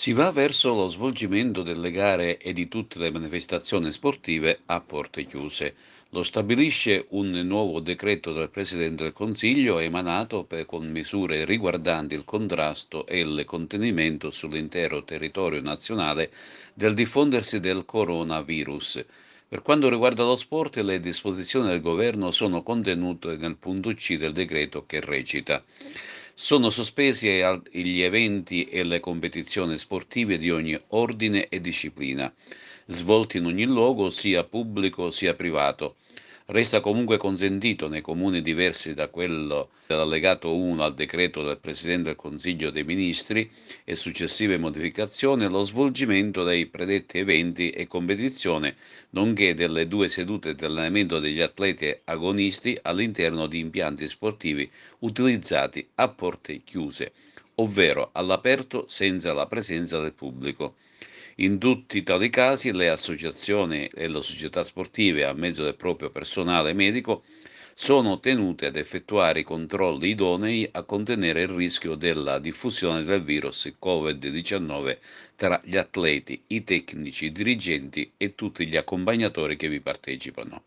Si va verso lo svolgimento delle gare e di tutte le manifestazioni sportive a porte chiuse. Lo stabilisce un nuovo decreto del Presidente del Consiglio emanato con misure riguardanti il contrasto e il contenimento sull'intero territorio nazionale del diffondersi del coronavirus. Per quanto riguarda lo sport, le disposizioni del governo sono contenute nel punto C del decreto che recita: sono sospesi gli eventi e le competizioni sportive di ogni ordine e disciplina, svolti in ogni luogo, sia pubblico sia privato. Resta comunque consentito nei comuni diversi da quello dell'allegato 1 al decreto del Presidente del Consiglio dei Ministri e successive modificazioni lo svolgimento dei predetti eventi e competizione, nonché delle due sedute di allenamento degli atleti agonisti all'interno di impianti sportivi utilizzati a porte chiuse, ovvero all'aperto senza la presenza del pubblico. In tutti tali casi le associazioni e le società sportive, a mezzo del proprio personale medico, sono tenute ad effettuare i controlli idonei a contenere il rischio della diffusione del virus Covid-19 tra gli atleti, i tecnici, i dirigenti e tutti gli accompagnatori che vi partecipano.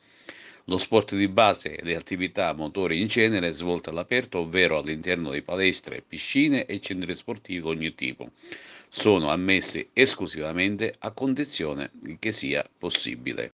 Lo sport di base e le attività motori in genere svolte all'aperto, ovvero all'interno di palestre, piscine e centri sportivi di ogni tipo, sono ammessi esclusivamente a condizione che sia possibile.